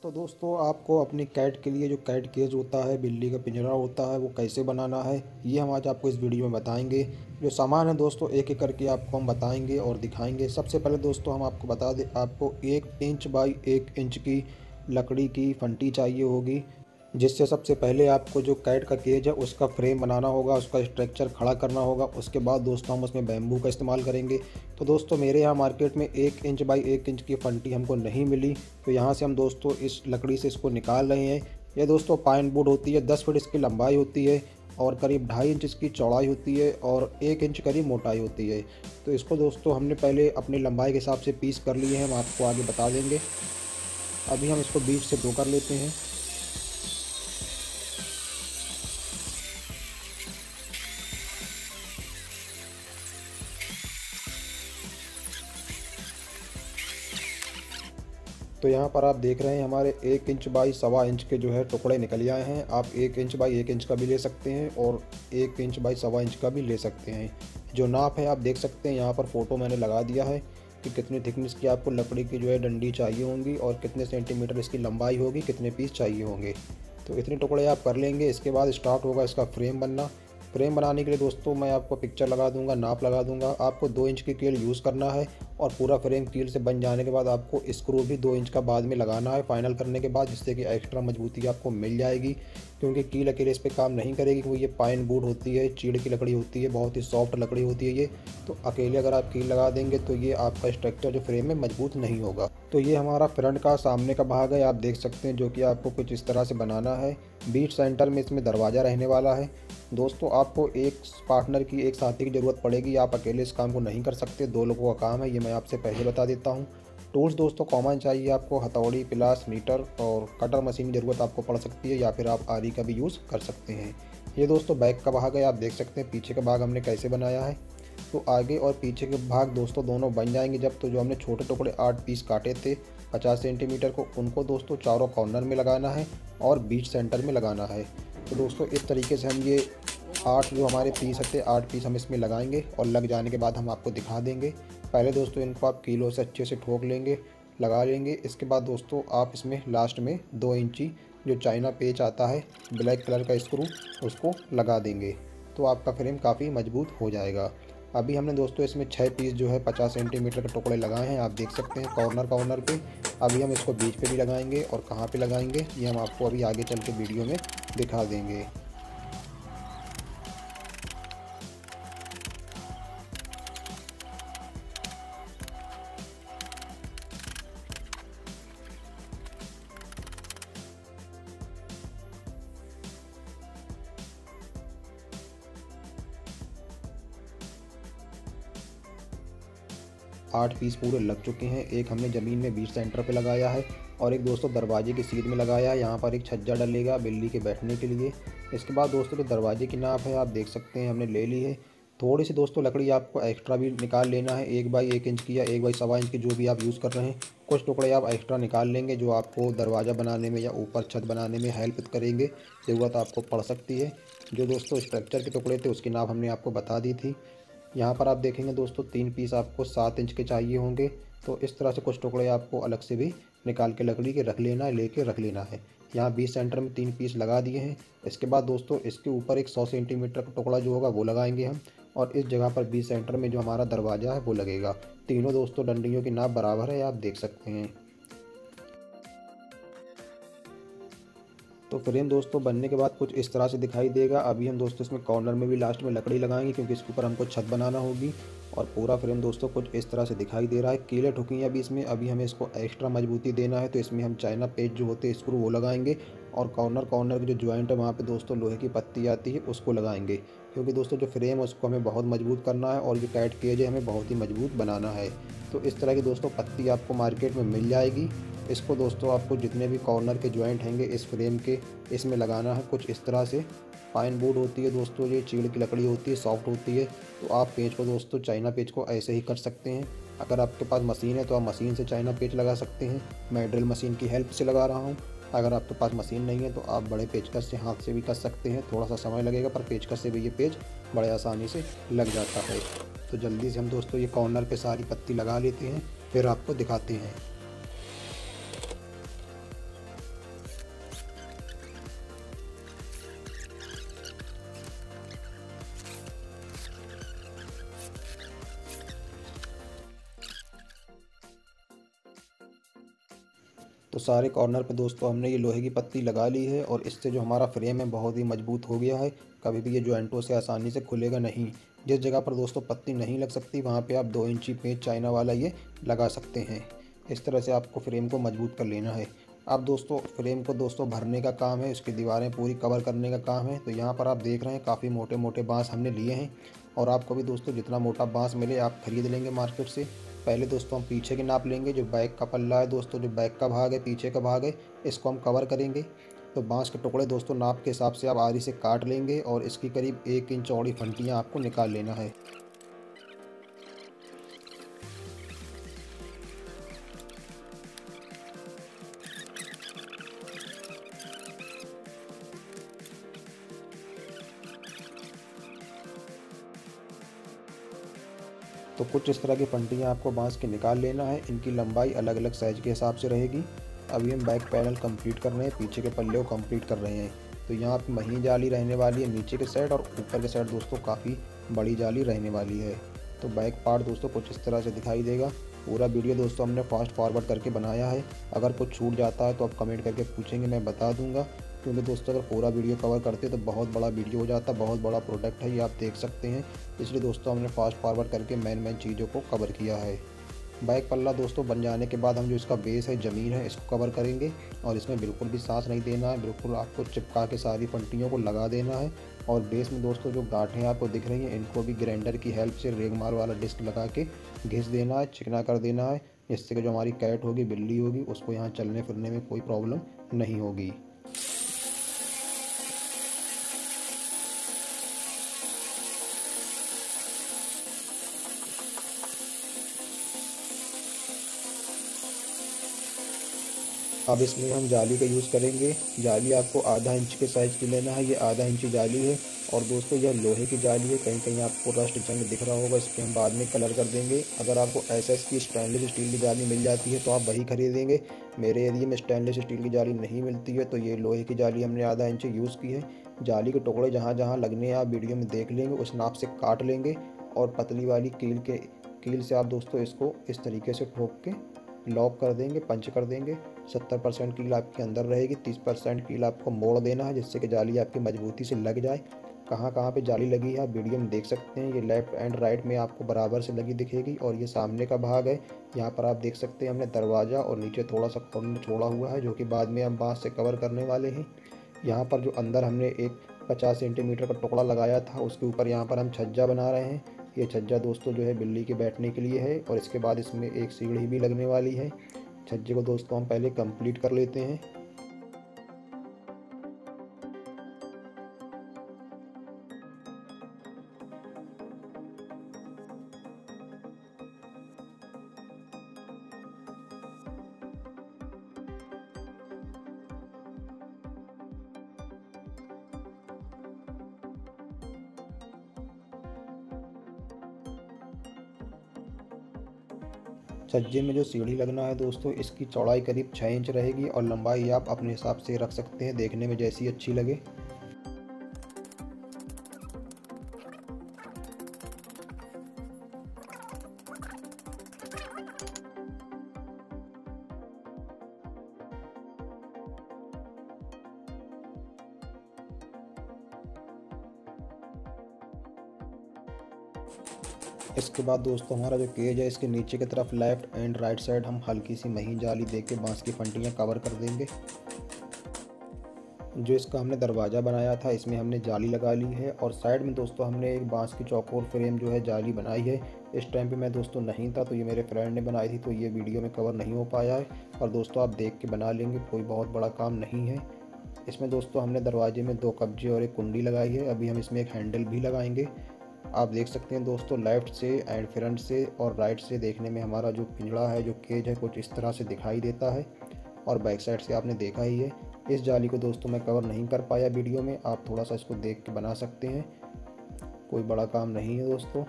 तो दोस्तों आपको अपनी कैट के लिए जो कैट केज होता है, बिल्ली का पिंजरा होता है, वो कैसे बनाना है ये हम आज आपको इस वीडियो में बताएंगे। जो सामान है दोस्तों एक एक करके आपको हम बताएंगे और दिखाएंगे। सबसे पहले दोस्तों हम आपको बता दें, आपको 1 इंच बाई 1 इंच की लकड़ी की फंटी चाहिए होगी, जिससे सबसे पहले आपको जो कैट का केज है उसका फ्रेम बनाना होगा, उसका स्ट्रक्चर खड़ा करना होगा। उसके बाद दोस्तों हम उसमें बैम्बू का इस्तेमाल करेंगे। तो दोस्तों मेरे यहाँ मार्केट में 1 इंच बाई 1 इंच की फंटी हमको नहीं मिली, तो यहाँ से हम दोस्तों इस लकड़ी से इसको निकाल रहे हैं। यह दोस्तों पाइन वुड होती है, 10 फीट इसकी लंबाई होती है और करीब 2.5 इंच इसकी चौड़ाई होती है और 1 इंच करीब मोटाई होती है। तो इसको दोस्तों हमने पहले अपनी लंबाई के हिसाब से पीस कर लिए हैं, हम आपको आगे बता देंगे। अभी हम इसको बीच से दो कर लेते हैं। तो यहाँ पर आप देख रहे हैं हमारे 1 इंच बाई 1.25 इंच के जो है टुकड़े निकल आए हैं। आप 1 इंच बाई 1 इंच का भी ले सकते हैं और 1 इंच बाई 1.25 इंच का भी ले सकते हैं। जो नाप है आप देख सकते हैं, यहाँ पर फ़ोटो मैंने लगा दिया है कि कितनी थिकनेस की आपको लकड़ी की जो है डंडी चाहिए होंगी और कितने सेंटीमीटर इसकी लंबाई होगी, कितने पीस चाहिए होंगे। तो इतने टुकड़े आप कर लेंगे। इसके बाद स्टार्ट होगा इसका फ्रेम बनना। फ्रेम बनाने के लिए दोस्तों मैं आपको पिक्चर लगा दूंगा, नाप लगा दूंगा। आपको 2 इंच की कील यूज़ करना है और पूरा फ्रेम कील से बन जाने के बाद आपको स्क्रू भी 2 इंच का बाद में लगाना है फाइनल करने के बाद, जिससे कि एक्स्ट्रा मजबूती आपको मिल जाएगी। क्योंकि कील अकेले इस पर काम नहीं करेगी, क्योंकि ये पाइन वुड होती है, चीड़ की लकड़ी होती है, बहुत ही सॉफ्ट लकड़ी होती है ये। तो अकेले अगर आप कील लगा देंगे तो ये आपका स्ट्रक्चर जो फ्रेम में मजबूत नहीं होगा। तो ये हमारा फ्रंट का सामने का भाग है, आप देख सकते हैं, जो कि आपको कुछ इस तरह से बनाना है। बीच सेंटर में इसमें दरवाज़ा रहने वाला है। दोस्तों आपको एक पार्टनर की, एक साथी की ज़रूरत पड़ेगी, आप अकेले इस काम को नहीं कर सकते, 2 लोगों का काम है, ये मैं आपसे पहले बता देता हूँ। टूल्स दोस्तों कॉमन चाहिए आपको, हथौड़ी, पिलास, मीटर और कटर मशीन की ज़रूरत आपको पड़ सकती है, या फिर आप आरी का भी यूज़ कर सकते हैं। ये दोस्तों बैक का भाग है, आप देख सकते हैं पीछे का भाग हमने कैसे बनाया है। तो आगे और पीछे के भाग दोस्तों दोनों बन जाएंगे जब। तो जो हमने छोटे टुकड़े 8 पीस काटे थे 50 सेंटीमीटर को, उनको दोस्तों चारों कॉर्नर में लगाना है और बीच सेंटर में लगाना है। तो दोस्तों इस तरीके से हम ये 8 जो हमारे पीस थे, 8 पीस हम इसमें लगाएंगे और लग जाने के बाद हम आपको दिखा देंगे। पहले दोस्तों इनको आप कीलों से अच्छे से ठोक लेंगे, लगा लेंगे। इसके बाद दोस्तों आप इसमें लास्ट में 2 इंची जो चाइना पेच आता है, ब्लैक कलर का स्क्रू, उसको लगा देंगे। तो आपका फ्रेम काफ़ी मजबूत हो जाएगा। अभी हमने दोस्तों इसमें 6 पीस जो है 50 सेंटीमीटर के टुकड़े लगाए हैं, आप देख सकते हैं कॉर्नर कॉर्नर पे। अभी हम इसको बीच पे भी लगाएंगे और कहाँ पे लगाएंगे ये हम आपको अभी आगे चल के वीडियो में दिखा देंगे। 8 पीस पूरे लग चुके हैं। एक हमने ज़मीन में बीच सेंटर पे लगाया है और एक दोस्तों दरवाजे की सीध में लगाया है। यहाँ पर एक छज्जा डलेगा बिल्ली के बैठने के लिए। इसके बाद दोस्तों जो दरवाजे की नाप है आप देख सकते हैं हमने ले ली है। थोड़ी सी दोस्तों लकड़ी आपको एक्स्ट्रा भी निकाल लेना है, 1 बाई 1 इंच की या 1 बाई 1.25 इंच की, जो भी आप यूज़ कर रहे हैं। कुछ टुकड़े आप एक्स्ट्रा निकाल लेंगे जो आपको दरवाज़ा बनाने में या ऊपर छत बनाने में हेल्प करेंगे, ज़रूरत आपको पड़ सकती है। जो दोस्तों स्ट्रक्चर के टुकड़े थे उसकी नाप हमने आपको बता दी थी। यहाँ पर आप देखेंगे दोस्तों 3 पीस आपको 7 इंच के चाहिए होंगे। तो इस तरह से कुछ टुकड़े आपको अलग से भी निकाल के लकड़ी के रख लेना है, लेके रख लेना है। यहाँ बीच सेंटर में 3 पीस लगा दिए हैं। इसके बाद दोस्तों इसके ऊपर एक 100 सेंटीमीटर का टुकड़ा जो होगा वो लगाएंगे हम, और इस जगह पर बीच सेंटर में जो हमारा दरवाज़ा है वो लगेगा। तीनों दोस्तों डंडियों की नाप बराबर है, आप देख सकते हैं। तो फ्रेम दोस्तों बनने के बाद कुछ इस तरह से दिखाई देगा। अभी हम दोस्तों इसमें कॉर्नर में भी लास्ट में लकड़ी लगाएंगे, क्योंकि इसके ऊपर हमको छत बनाना होगी। और पूरा फ्रेम दोस्तों कुछ इस तरह से दिखाई दे रहा है। कीलें ठुकी हैं अभी इसमें, अभी हमें इसको एक्स्ट्रा मजबूती देना है, तो इसमें हम चाइना पेच जो होते हैं स्क्रू वो लगाएंगे। और कॉर्नर कॉर्नर की जो ज्वाइंट है वहाँ पे दोस्तों लोहे की पत्ती आती है उसको लगाएंगे, क्योंकि दोस्तों जो फ्रेम है उसको हमें बहुत मजबूत करना है और जो कैट केज है हमें बहुत ही मजबूत बनाना है। तो इस तरह की दोस्तों पत्ती आपको मार्केट में मिल जाएगी। इसको दोस्तों आपको जितने भी कॉर्नर के ज्वाइंट हैंगे इस फ्रेम के, इसमें लगाना है कुछ इस तरह से। पाइन वुड होती है दोस्तों, ये चीड़ की लकड़ी होती है, सॉफ्ट होती है। तो आप पेच को दोस्तों चाइना पेच को ऐसे ही कर सकते हैं। अगर आपके पास मशीन है तो आप मशीन से चाइना पेच लगा सकते हैं, मैं ड्रिल मशीन की हेल्प से लगा रहा हूँ। अगर आपके पास मशीन नहीं है तो आप बड़े पेचकस से हाथ से भी कर सकते हैं, थोड़ा सा समय लगेगा, पर पेचकस से भी ये पेच बड़े आसानी से लग जाता है। तो जल्दी से हम दोस्तों ये कॉर्नर पे सारी पत्ती लगा लेते हैं, फिर आपको दिखाते हैं। तो सारे कॉर्नर पे दोस्तों हमने ये लोहे की पत्ती लगा ली है और इससे जो हमारा फ्रेम है बहुत ही मजबूत हो गया है। कभी भी ये जॉइंटों से आसानी से खुलेगा नहीं। जिस जगह पर दोस्तों पत्ती नहीं लग सकती वहाँ पे आप 2 इंची पेंच चाइना वाला ये लगा सकते हैं। इस तरह से आपको फ्रेम को मजबूत कर लेना है। अब दोस्तों फ्रेम को दोस्तों भरने का काम है, इसकी दीवारें पूरी कवर करने का काम है। तो यहाँ पर आप देख रहे हैं काफ़ी मोटे मोटे बांस हमने लिए हैं और आपको भी दोस्तों जितना मोटा बांस मिले आप खरीद लेंगे मार्केट से। पहले दोस्तों हम पीछे की नाप लेंगे, जो बैक का पल्ला है दोस्तों, जो बैक का भाग है, पीछे का भाग है, इसको हम कवर करेंगे। तो बांस के टुकड़े दोस्तों नाप के हिसाब से आप आरी से काट लेंगे और इसकी करीब 1 इंच चौड़ी फंटियाँ आपको निकाल लेना है। तो कुछ इस तरह की फंटियाँ आपको बांस के निकाल लेना है। इनकी लंबाई अलग अलग साइज़ के हिसाब से रहेगी। अभी हम बैक पैनल कंप्लीट कर रहे हैं, पीछे के पल्ले को कंप्लीट कर रहे हैं। तो यहाँ पे महीन जाली रहने वाली है नीचे के साइड और ऊपर के साइड दोस्तों काफ़ी बड़ी जाली रहने वाली है। तो बैक पार्ट दोस्तों कुछ इस तरह से दिखाई देगा। पूरा वीडियो दोस्तों हमने फास्ट फॉरवर्ड करके बनाया है। अगर कुछ छूट जाता है तो आप कमेंट करके पूछेंगे, मैं बता दूंगा। क्योंकि दोस्तों अगर पूरा वीडियो कवर करते तो बहुत बड़ा वीडियो हो जाता, बहुत बड़ा प्रोडक्ट है ये, आप देख सकते हैं। इसलिए दोस्तों हमने फास्ट फॉरवर्ड करके मेन चीज़ों को कवर किया है। बैक पल्ला दोस्तों बन जाने के बाद हम जो इसका बेस है, ज़मीन है, इसको कवर करेंगे और इसमें बिल्कुल भी सांस नहीं देना है। बिल्कुल आपको चिपका के सारी फंटियों को लगा देना है। और बेस में दोस्तों जो गांठें आपको दिख रही हैं इनको भी ग्राइंडर की हेल्प से रेगमार वाला डिस्क लगा के घिस देना है, चिकना कर देना है, जिससे कि जो हमारी कैट होगी, बिल्ली होगी, उसको यहाँ चलने फिरने में कोई प्रॉब्लम नहीं होगी। अब इसमें हम जाली का यूज़ करेंगे। जाली आपको आधा इंच के साइज़ की लेना है, ये आधा इंची जाली है। और दोस्तों यह लोहे की जाली है, कहीं कहीं आपको रस्ट जंग दिख रहा होगा, इस पर हम बाद में कलर कर देंगे। अगर आपको एसएस की स्टेनलेस स्टील की जाली मिल जाती है तो आप वही खरीदेंगे। मेरे एरिया में स्टेनलेस स्टील की जाली नहीं मिलती है, तो ये लोहे की जाली हमने आधा इंच यूज़ की है। जाली के टुकड़े जहाँ जहाँ लगने हैं आप वीडियो में देख लेंगे, उस नाप से काट लेंगे और पतली वाली कील से आप दोस्तों इसको इस तरीके से ठोक के लॉक कर देंगे, पंच कर देंगे। 70% कील आपके अंदर रहेगी, 30% कील आपको मोड़ देना है, जिससे कि जाली आपकी मजबूती से लग जाए। कहाँ कहाँ पे जाली लगी है आप वीडियो में देख सकते हैं। ये लेफ्ट एंड राइट में आपको बराबर से लगी दिखेगी। और ये सामने का भाग है, यहाँ पर आप देख सकते हैं हमने दरवाज़ा और नीचे थोड़ा सा कॉर्नर छोड़ा हुआ है, जो कि बाद में हम बांस से कवर करने वाले हैं। यहाँ पर जो अंदर हमने एक 50 सेंटीमीटर का टुकड़ा लगाया था, उसके ऊपर यहाँ पर हम छज्जा बना रहे हैं। ये छज्जा दोस्तों जो है बिल्ली के बैठने के लिए है और इसके बाद इसमें एक सीढ़ी भी लगने वाली है। छज्जे को दोस्तों हम पहले कंप्लीट कर लेते हैं। छज्जे में जो सीढ़ी लगना है दोस्तों, इसकी चौड़ाई करीब 6 इंच रहेगी और लंबाई आप अपने हिसाब से रख सकते हैं, देखने में जैसी अच्छी लगे। इसके बाद दोस्तों हमारा जो केज है, इसके नीचे की तरफ लेफ्ट एंड राइट साइड हम हल्की सी महीन जाली दे के बाँस की फंटियाँ कवर कर देंगे। जो इसका हमने दरवाज़ा बनाया था इसमें हमने जाली लगा ली है और साइड में दोस्तों हमने एक बांस की चौकोर फ्रेम जो है जाली बनाई है। इस टाइम पे मैं दोस्तों नहीं था, तो ये मेरे फ्रेंड ने बनाई थी, तो ये वीडियो में कवर नहीं हो पाया है। और दोस्तों आप देख के बना लेंगे, कोई बहुत बड़ा काम नहीं है। इसमें दोस्तों हमने दरवाजे में 2 कब्जे और एक कुंडी लगाई है। अभी हम इसमें एक हैंडल भी लगाएंगे। आप देख सकते हैं दोस्तों लेफ़्ट से एंड फ्रंट से और राइट से देखने में हमारा जो पिंजड़ा है, जो केज है, कुछ इस तरह से दिखाई देता है। और बैक साइड से आपने देखा ही है। इस जाली को दोस्तों मैं कवर नहीं कर पाया वीडियो में, आप थोड़ा सा इसको देख के बना सकते हैं, कोई बड़ा काम नहीं है दोस्तों।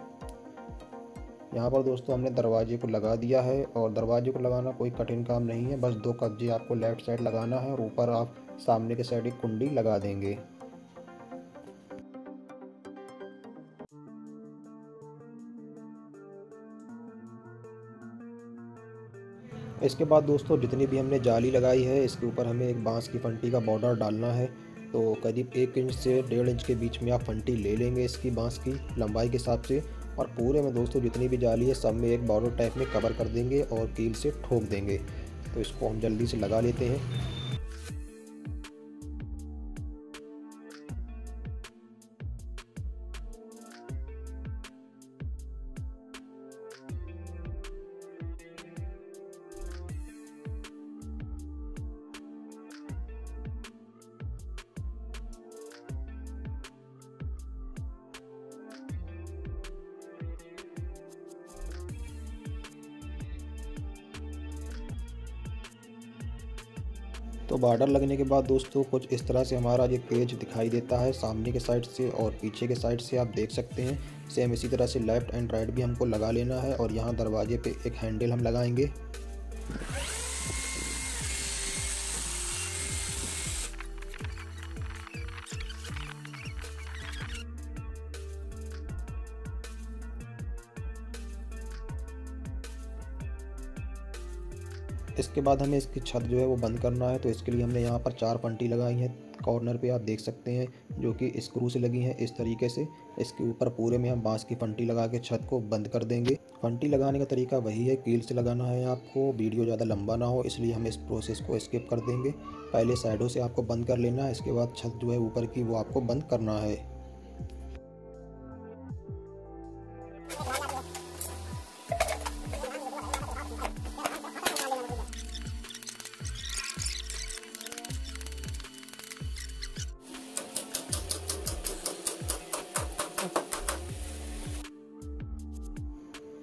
यहाँ पर दोस्तों हमने दरवाजे को लगा दिया है और दरवाजे को लगाना कोई कठिन काम नहीं है, बस 2 कब्जे आपको लेफ़्ट साइड लगाना है और ऊपर आप सामने के साइड एक कुंडी लगा देंगे। इसके बाद दोस्तों जितनी भी हमने जाली लगाई है इसके ऊपर हमें एक बांस की फंटी का बॉर्डर डालना है। तो करीब 1 इंच से 1.5 इंच के बीच में आप फंटी ले लेंगे इसकी बांस की लंबाई के हिसाब से। और पूरे में दोस्तों जितनी भी जाली है सब में एक बॉर्डर टाइप में कवर कर देंगे और कील से ठोक देंगे। तो इसको हम जल्दी से लगा लेते हैं। तो बॉर्डर लगने के बाद दोस्तों कुछ इस तरह से हमारा ये केज दिखाई देता है सामने के साइड से और पीछे के साइड से आप देख सकते हैं। सेम इसी तरह से लेफ़्ट एंड राइट भी हमको लगा लेना है और यहाँ दरवाजे पे एक हैंडल हम लगाएंगे। इसके बाद हमें इसकी छत जो है वो बंद करना है। तो इसके लिए हमने यहाँ पर 4 फंटी लगाई हैं कॉर्नर पे आप देख सकते हैं, जो कि स्क्रू से लगी हैं इस तरीके से। इसके ऊपर पूरे में हम बांस की फंटी लगा के छत को बंद कर देंगे। फंटी लगाने का तरीका वही है, कील से लगाना है आपको। वीडियो ज़्यादा लंबा ना हो इसलिए हम इस प्रोसेस को स्किप कर देंगे। पहले साइडों से आपको बंद कर लेना है, इसके बाद छत जो है ऊपर की वो आपको बंद करना है।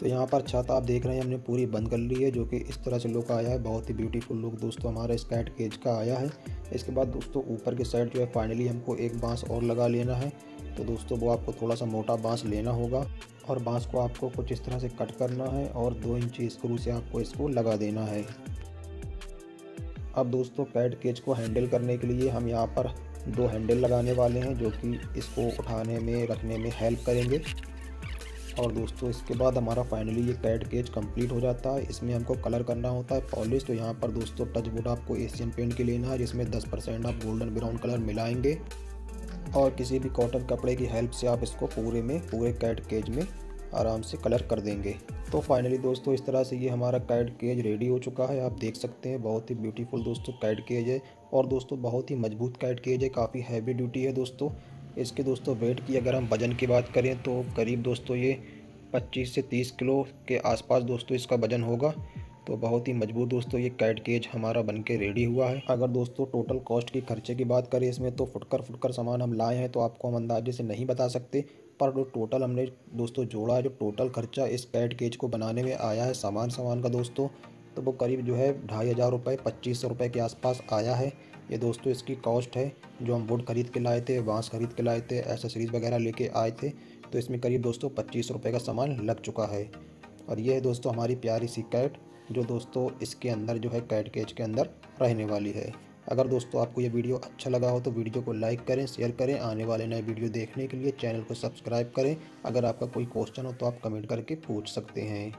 तो यहाँ पर छत आप देख रहे हैं हमने पूरी बंद कर ली है, जो कि इस तरह से लुक आया है। बहुत ही ब्यूटीफुल लुक दोस्तों हमारा इस कैट केज का आया है। इसके बाद दोस्तों ऊपर की साइड जो है फाइनली हमको एक बांस और लगा लेना है। तो दोस्तों वो आपको थोड़ा सा मोटा बांस लेना होगा और बांस को आपको कुछ इस तरह से कट करना है और 2 इंची स्क्रू से आपको इसको लगा देना है। अब दोस्तों कैट केज को हैंडल करने के लिए हम यहाँ पर 2 हैंडल लगाने वाले हैं, जो कि इसको उठाने में रखने में हेल्प करेंगे। और दोस्तों इसके बाद हमारा फाइनली ये कैट केज कंप्लीट हो जाता है। इसमें हमको कलर करना होता है पॉलिश। तो यहाँ पर दोस्तों टच वुड आपको एशियन पेंट की लेना है, जिसमें 10% आप गोल्डन ब्राउन कलर मिलाएंगे और किसी भी कॉटन कपड़े की हेल्प से आप इसको पूरे कैट केज में आराम से कलर कर देंगे। तो फाइनली दोस्तों इस तरह से ये हमारा कैट केज रेडी हो चुका है। आप देख सकते हैं बहुत ही ब्यूटीफुल दोस्तों कैट केज है और दोस्तों बहुत ही मजबूत कैट केज है, काफ़ी हैवी ड्यूटी है दोस्तों। इसके दोस्तों वेट की अगर हम वज़न की बात करें तो करीब दोस्तों ये 25 से 30 किलो के आसपास दोस्तों इसका वज़न होगा। तो बहुत ही मजबूत दोस्तों ये कैट केज हमारा बन के रेडी हुआ है। अगर दोस्तों टोटल कॉस्ट की खर्चे की बात करें इसमें तो फुटकर सामान हम लाए हैं, तो आपको हम अंदाजे से नहीं बता सकते। पर जो टोटल हमने दोस्तों जोड़ा है, जो टोटल खर्चा इस कैट केज को बनाने में आया है सामान का दोस्तों, तो वो करीब जो है 2500 रुपये 2500 रुपये के आसपास आया है। ये दोस्तों इसकी कॉस्ट है। जो हम वुड खरीद के लाए थे, बांस खरीद के लाए थे, एसेसरीज़ वगैरह लेके आए थे, तो इसमें करीब दोस्तों 2500 रुपये का सामान लग चुका है। और ये है दोस्तों हमारी प्यारी सी कैट, जो दोस्तों इसके अंदर जो है कैट केज के अंदर रहने वाली है। अगर दोस्तों आपको ये वीडियो अच्छा लगा हो तो वीडियो को लाइक करें, शेयर करें। आने वाले नए वीडियो देखने के लिए चैनल को सब्सक्राइब करें। अगर आपका कोई क्वेश्चन हो तो आप कमेंट करके पूछ सकते हैं।